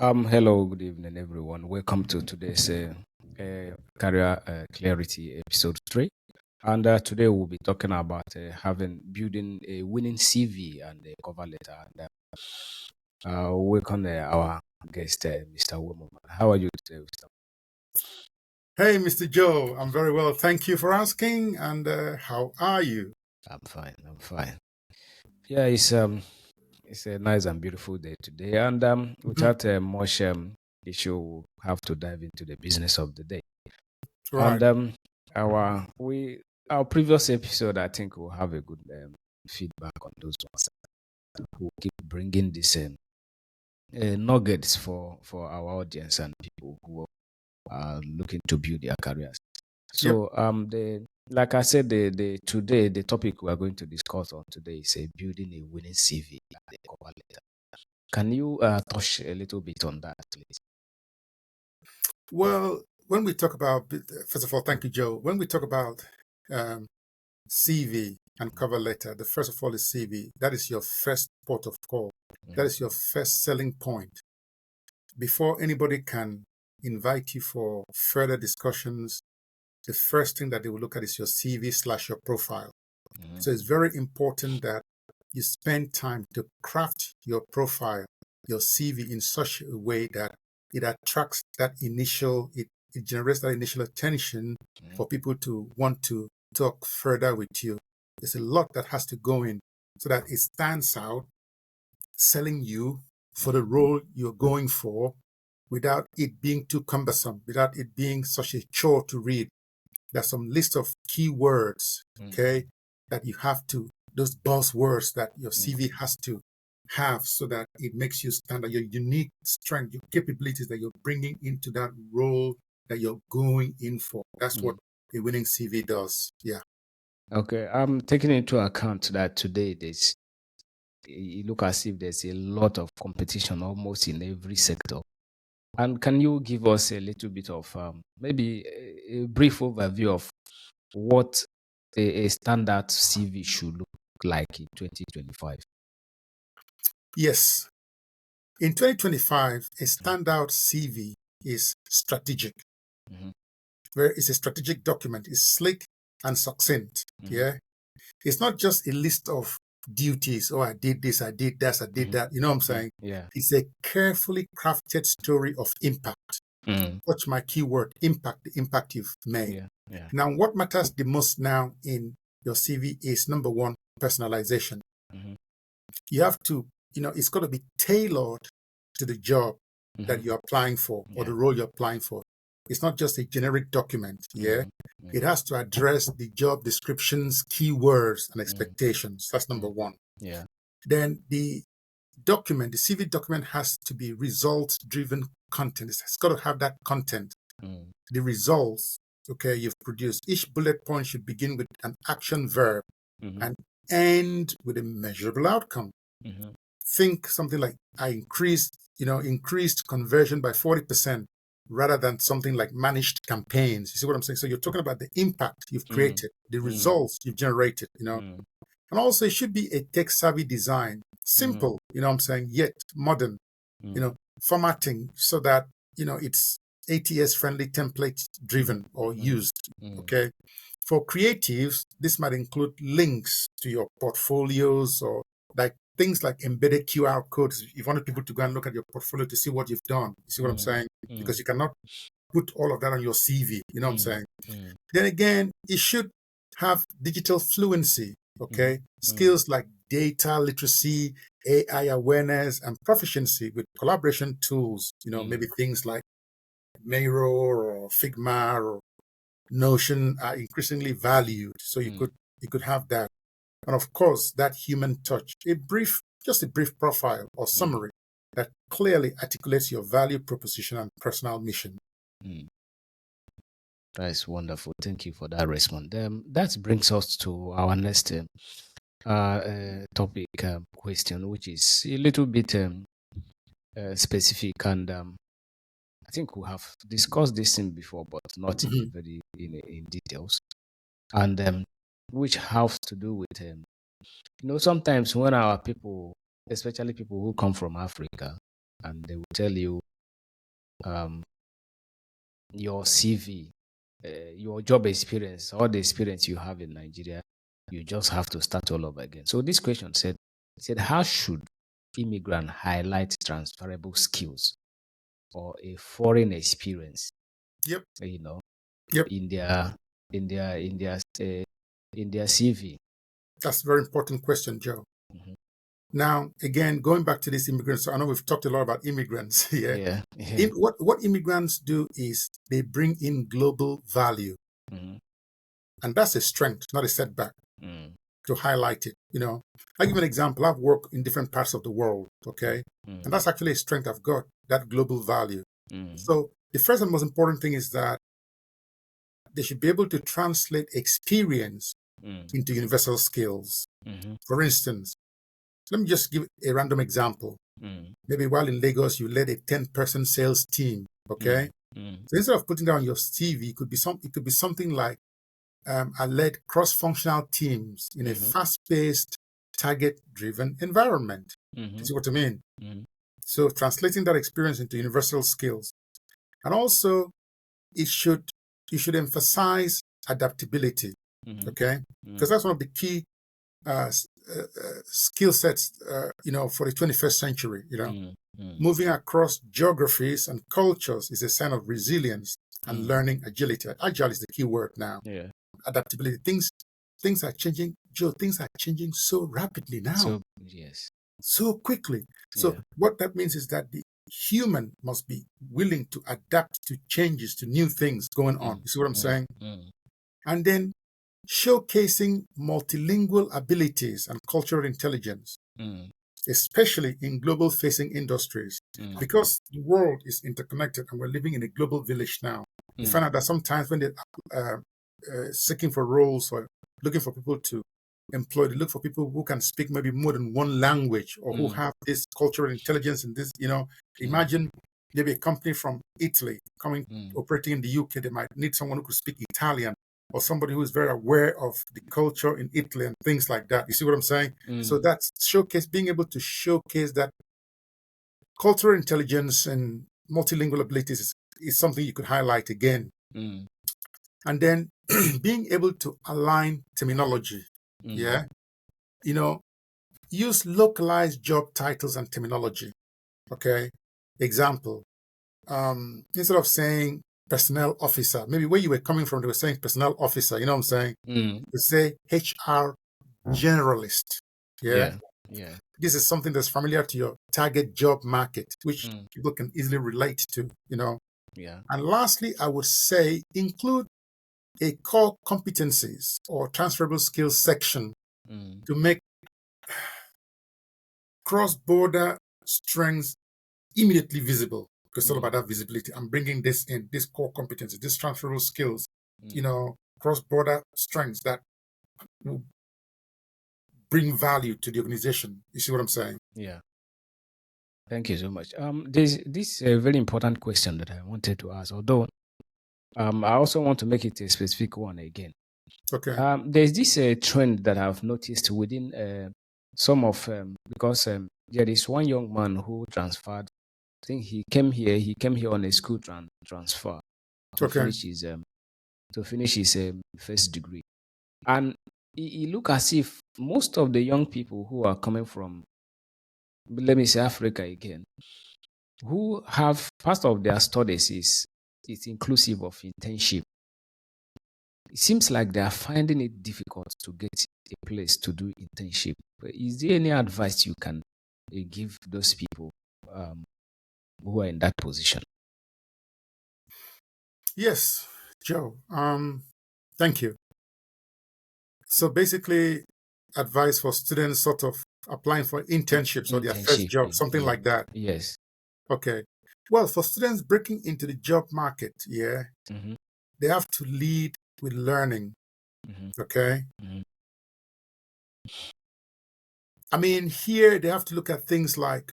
Hello, good evening, everyone. Welcome to today's Career Clarity episode 3. And today we'll be talking about building a winning CV and a cover letter. And welcome our guest, Mr. Uwem Umana. How are you today, Mr. Hey, Mr. Joe, I'm very well. Thank you for asking. And how are you? I'm fine. I'm fine. Yeah, it's a nice and beautiful day today. And Mhm. without much issue, we'll have to dive into the business of the day. And Right. our previous episode, I think we'll have a good feedback on those ones. We'll keep bringing these nuggets for our audience and people who are looking to build their careers. Yep. So the like I said, the today the topic we are going to discuss on today is building a winning CV and a cover letter. Can you touch a little bit on that, please? Well, when we talk about, first of all, thank you, Joe. When we talk about um, CV and cover letter, the first of all is CV. That is your first port of call. That Mhm. is your first selling point. Before anybody can invite you for further discussions, the first thing that they will look at is your CV slash your profile. Mhm. So it's very important that you spend time to craft your profile, your CV in such a way that it attracts it generates that initial attention Mhm. for people to want to talk further with you. There's a lot that has to go in so that it stands out, selling you for the Mhm. role you're going for without it being too cumbersome, without it being such a chore to read. There's some list of keywords, Mhm. okay, that you have to, those buzzwords that your Mhm. CV has to have so that it makes you stand out, your unique strength, your capabilities that you're bringing into that role that you're going in for. That's what Mhm. a winning CV does. Yeah. Okay, I'm taking into account that today it look as if there's a lot of competition almost in every sector. And can you give us a little bit of maybe a brief overview of what a standard CV should look like in 2025? Yes. In 2025, a standout CV is strategic. Mhm. Where it's a strategic document. It's slick and succinct. Mhm. Yeah. It's not just a list of duties. Oh, I did this, I did that, I did Mhm. that. You know what I'm Mhm. saying? Yeah. It's a carefully crafted story of impact. Mm. Watch my keyword, impact, the impact you've made. Yeah. Yeah. Now, what matters the most now in your CV is number one, personalization. Mhm. You have to, it's got to be tailored to the job that Mhm. you're applying for or Yeah. the role you're applying for. It's not just a generic document. Yeah. Mhm. It Mhm. has to address the job descriptions, keywords, and Mhm. expectations. That's number Mhm. one. Yeah. Then the CV document has to be results driven content. It's got to have that content, Mm. the results, okay, you've produced. Each bullet point should begin with an action verb Mhm. and end with a measurable outcome. Mhm. Think something like I increased conversion by 40% rather than something like managed campaigns. You see what I'm saying? So you're talking about the impact you've Mm. created, the Mm. results you've generated. Mm. And also it should be a tech savvy design, Mhm. simple, what I'm saying, yet modern, you Mm. know, formatting so that, it's ATS friendly, template driven or Mm. used. Mm. Okay. For creatives, this might include links to your portfolios or like things like embedded QR codes. If you wanted people to go and look at your portfolio to see what you've done, you see what I'm Mm. saying? Mm. Because you cannot put all of that on your CV. You know what I'm Mm. saying? Mm. Then again, it should have digital fluency. Mhm. Okay. Mm. Skills like data literacy, AI awareness, and proficiency with collaboration tools. Maybe Mm. things like Miro or Figma or Notion are increasingly valued. So you Mm. could have that. And of course, that human touch, just a brief profile or Mm. summary that clearly articulates your value proposition and personal mission. Mm. That's wonderful. Thank you for that response. That brings us to our next topic question, which is a little bit specific, and I think we have discussed this thing before, but not in Mhm. very in details, and which have to do with sometimes when our people, especially people who come from Africa, and they will tell you. um, your CV, your job experience, all the experience you have in Nigeria, you just have to start all over again. So this question said, how should immigrant highlight transferable skills or a foreign experience, Yep. you know, Yep. in their in their in their in their CV? That's a very important question, Joe. Mhm. Now, again, going back to these immigrants, I know we've talked a lot about immigrants. Yeah. Yeah, yeah. What immigrants do is they bring in global value. Mhm. And that's a strength, not a setback, Mm, to highlight it. I'll give you an example. I've worked in different parts of the world, okay? And mm, that's actually a strength I've got, that global value. mm, So the first and most important thing is that they should be able to translate experience mm, into universal skills. mhm, For instance, let me just give a random example. mm, Maybe while in Lagos, you led a 10-person sales team, okay? mm, mm, So instead of putting down your CV, it could be something like, I led cross-functional teams in a mhm, fast-paced, target-driven environment. You mhm, see what I mean? mhm, So translating that experience into universal skills. And also, it should you should emphasize adaptability, mhm, okay? Because mm, that's one of the key skill sets, for the 21st century. mm, mm, Moving across geographies and cultures is a sign of resilience and mm. learning agility. Agile is the key word now. Yeah. Adaptability. Things are changing, Joe. Things are changing so rapidly now, So yes. so quickly. So Yeah. what that means is that the human must be willing to adapt to changes, to new things going on. Mm, You see what I'm mm, saying? mm, And then showcasing multilingual abilities and cultural intelligence, mm, especially in global facing industries, mm, because the world is interconnected and we're living in a global village now. You mm, find out that sometimes when they're seeking for roles or looking for people to employ, they look for people who can speak maybe more than one language or who mm, have this cultural intelligence and this, mm, imagine maybe a company from Italy coming mm, operating in the UK, they might need someone who could speak Italian or somebody who is very aware of the culture in Italy and things like that. You see what I'm saying? So mm, that's being able to showcase that cultural intelligence and multilingual abilities is something you could highlight again. mm, And then being able to align terminology. mm, Yeah. You know, use localized job titles and terminology. Okay. Example, instead of saying personnel officer, maybe where you were coming from, they were saying personnel officer, you know what I'm saying? mm. They say HR generalist. Yeah. Yeah. Yeah. This is something that's familiar to your target job market, which Mm, people can easily relate to. yeah. And lastly, I would say include a core competencies or transferable skills section Mm, to make cross-border strengths immediately visible. Because it's all mm, about that visibility. I'm bringing this in, this core competency, these transferable skills, mm. cross-border strengths that will bring value to the organization. You see what I'm saying? Yeah. Thank you so much. There's this very important question that I wanted to ask, although I also want to make it a specific one again. Okay. There's this trend that I've noticed within some of because there is one young man who transferred. I think he came here. He came here on a school transfer to Okay. finish his first degree, and it look as if most of the young people who are coming from, let me say, Africa again, who have part of their studies is inclusive of internship. It seems like they are finding it difficult to get a place to do internship. Is there any advice you can give those people um, who are in that position? Yes, Joe. Thank you. So basically, advice for students sort of applying for internships or their first Internship, job, something like that. yes. Okay. Well, for students breaking into the job market, yeah, Hmm. they have to lead with learning. Hmm. Okay. Hmm. I mean, here they have to look at things like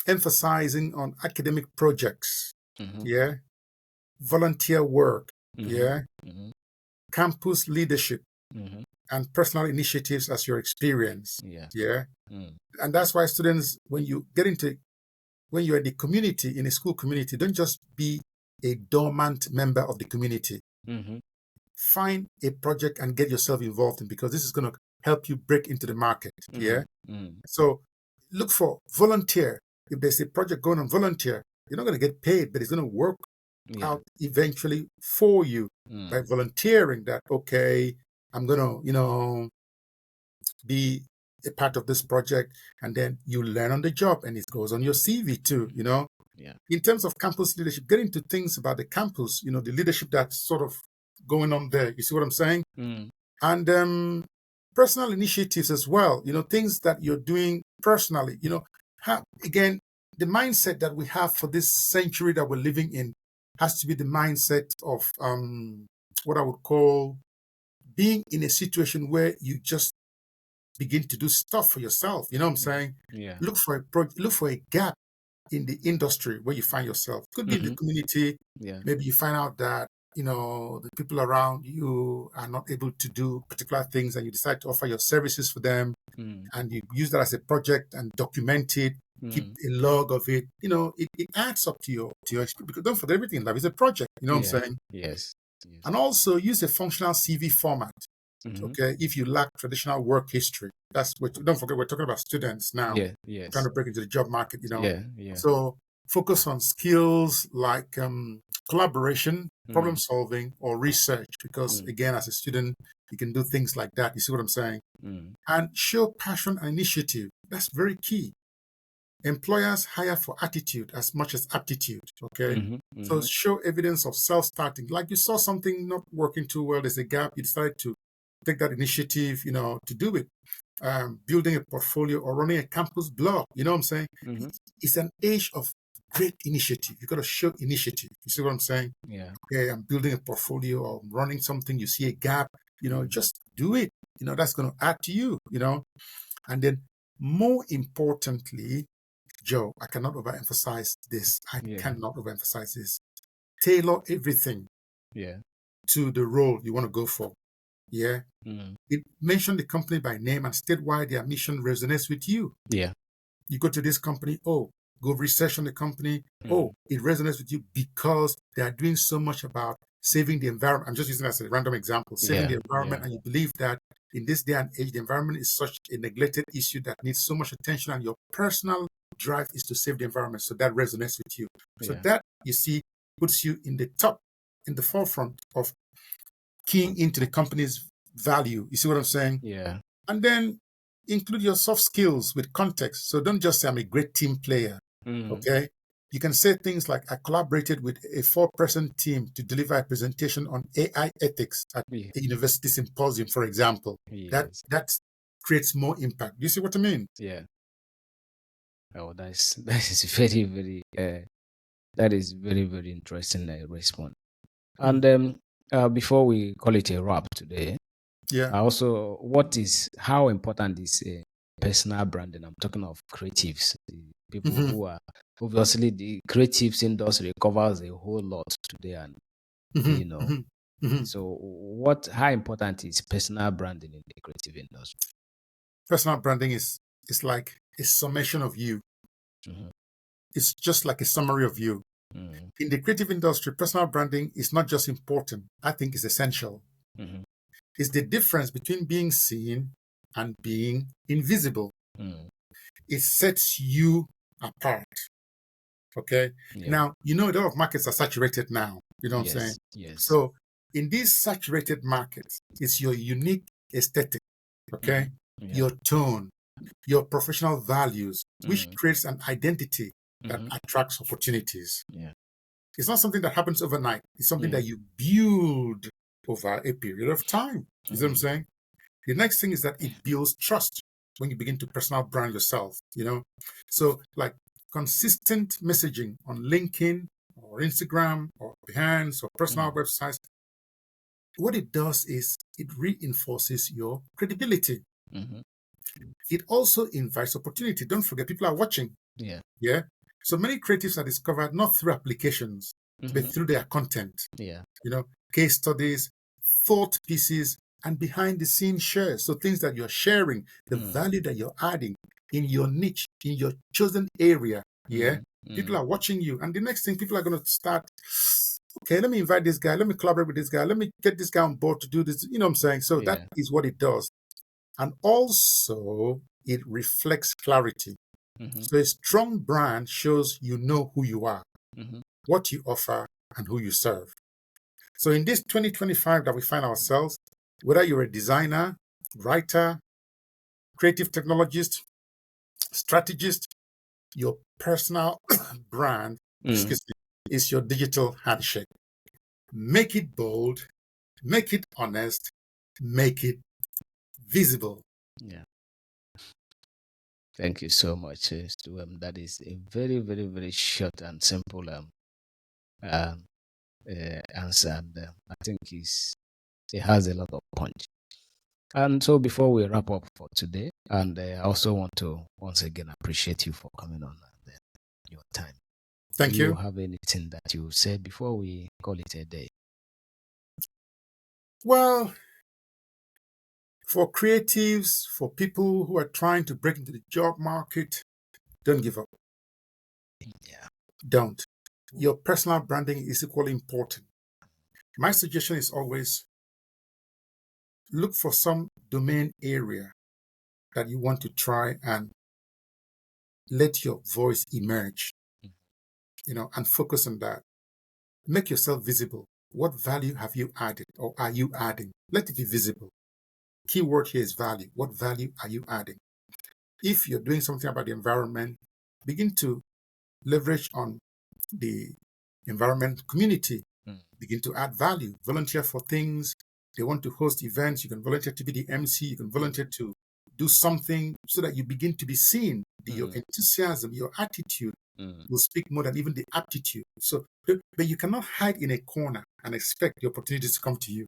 emphasizing on academic projects, Hmm. yeah, volunteer work, Hmm. yeah, Hmm. campus leadership, Hmm. and personal initiatives as your experience, Yeah. yeah. Mm. And that's why students, when when you're in the community, in a school community, don't just be a dormant member of the community. Mm-hmm. Find a project and get yourself involved in, because this is going to help you break into the market. Yeah. Mm-hmm. So look for volunteer. If there's a project going on, volunteer. You're not going to get paid, but it's going to work Yeah. out eventually for you by volunteering that, okay, I'm going to, be a part of this project, and then you learn on the job and it goes on your CV too, Yeah. In terms of campus leadership, get into things about the campus, the leadership that's sort of going on there. You see what I'm saying? Mm. And personal initiatives as well, things that you're doing personally, again, the mindset that we have for this century that we're living in has to be the mindset of what I would call being in a situation where you just begin to do stuff for yourself. You know what I'm saying? Yeah. Look for look for a gap in the industry where you find yourself. Could be in the Mm-hmm. community. Yeah. Maybe you find out that the people around you are not able to do particular things, and you decide to offer your services for them, Mm. and you use that as a project and document it. Keep Mm. a log of it. It adds up to your experience, because don't forget, everything in life is a project. You know what I'm Yeah. saying? Yes. Yes. And also use a functional CV format. Mm-hmm. Okay, if you lack traditional work history, that's what. Don't forget, we're talking about students now, Yeah. trying Yes. to break into the job market. Yeah. Yeah. So focus on skills like collaboration, problem Mm. solving, or research, because Mm. again, as a student, you can do things like that. You see what I'm saying? Mm. And show passion and initiative. That's very key. Employers hire for attitude as much as aptitude. Okay. Mm-hmm. So Mm-hmm. show evidence of self-starting. Like you saw something not working too well, there's a gap, you decided to take that initiative, to do it. Building a portfolio or running a campus blog. You know what I'm saying? Mm-hmm. It's an age of great initiative. You got to show initiative. You see what I'm saying? Yeah. Okay, I'm building a portfolio or I'm running something. You see a gap, just do it. That's going to add to you. And then more importantly, Joe, I cannot overemphasize this. I Yeah. cannot overemphasize this. Tailor everything Yeah. to the role you want to go for. Yeah. Mm. Mention the company by name and state why their mission resonates with you. Yeah. You go to this company, go research on the company. Mm. It resonates with you because they are doing so much about saving the environment. I'm just using that as a random example, saving the Yeah. environment. Yeah. And you believe that in this day and age, the environment is such a neglected issue that needs so much attention, and your personal drive is to save the environment. So that resonates with you. So Yeah. that, you see, puts you in the forefront of keying into the company's value. You see what I'm saying? Yeah. And then include your soft skills with context. So don't just say I'm a great team player. Mm. Okay. You can say things like, I collaborated with a 4-person team to deliver a presentation on AI ethics at Yeah. a university symposium, for example. Yes. That creates more impact. Do you see what I mean? Yeah. Oh, that is very very that is very very interesting response. Hmm. And before we call it a wrap today, Yeah. also, how important is personal branding? I'm talking of creatives, the people Hmm. who are obviously the creatives industry covers a whole lot today, and Hmm. you know. Hmm. Hmm. So, how important is personal branding in the creative industry? Personal branding is like a summation of you. Hmm. It's just like a summary of you. Hmm. In the creative industry, personal branding is not just important, I think it's essential. Hmm. It's the difference between being seen and being invisible. Hmm. It sets you apart. Okay. Yeah. Now, a lot of markets are saturated now. You know what I'm saying? Yes. Yes. So, in these saturated markets, it's your unique aesthetic, Hmm. okay? Yeah. Your tone, your professional values, which Hmm. creates an identity that Hmm. attracts opportunities. Yeah. It's not something that happens overnight. It's something Yeah. that you build over a period of time. You see what I'm Hmm. saying? The next thing is that it builds trust when you begin to personal brand yourself. So, like consistent messaging on LinkedIn or Instagram or Behance or personal Hmm. websites, what it does is it reinforces your credibility. Hmm. It also invites opportunity. Don't forget, people are watching. Yeah. Yeah. So many creatives are discovered not through applications, but Hmm. through their content. Yeah. Case studies, thought pieces, and behind the scenes shares. So things that you're sharing, the Mm. value that you're adding in your niche, in your chosen area. Yeah. Mm. People are watching you. And the next thing, people are going to start, okay, let me invite this guy. Let me collaborate with this guy. Let me get this guy on board to do this. You know what I'm saying? So that is what it does. And also, it reflects clarity. So a strong brand shows you know who you are, what you offer, and who you serve. So in this 2025 that we find ourselves, whether you're a designer, writer, creative technologist, strategist, your personal brand, excuse me, is your digital handshake. Make it bold, make it honest, make it visible. Yeah. Thank you so much, Stu. That is a very, very, very short and simple answer. And I think it has a lot of punch. And so before we wrap up for today, and I also want to once again appreciate you for coming on and your time. Thank Do you. you have anything that you say before we call it a day? Well, for creatives, for people who are trying to break into the job market, don't give up. Yeah. Don't. Your personal branding is equally important. My suggestion is always look for some domain area that you want to try and let your voice emerge, and focus on that. Make yourself visible. What value have you added or are you adding? Let it be visible. Keyword here is value. What value are you adding? If you're doing something about the environment, begin to leverage on the environment community. Begin to add value. Volunteer for things. They want to host events. You can volunteer to be the MC. You can volunteer to do something so that you begin to be seen. Your enthusiasm, your attitude will speak more than even the aptitude. So, but you cannot hide in a corner and expect the opportunities to come to you.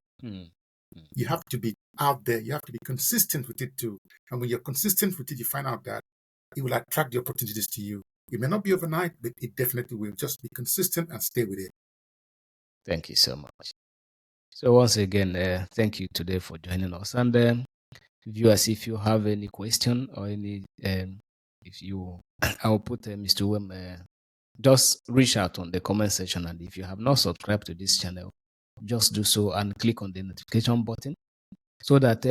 You have to be out there. You have to be consistent with it too. And when you're consistent with it, you find out that it will attract the opportunities to you. It may not be overnight, but it definitely will. Just be consistent and stay with it. Thank you so much. So once again, thank you today for joining us. And viewers, if you have any question or any, if you, I'll put Mr. Uwem, just reach out on the comment section. And if you have not subscribed to this channel, just do so and click on the notification button so that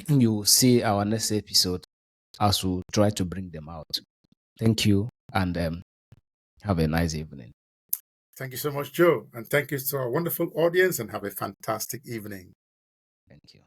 you will see our next episode as we try to bring them out. Thank you and have a nice evening. Thank you so much, Joe. And thank you to our wonderful audience and have a fantastic evening. Thank you.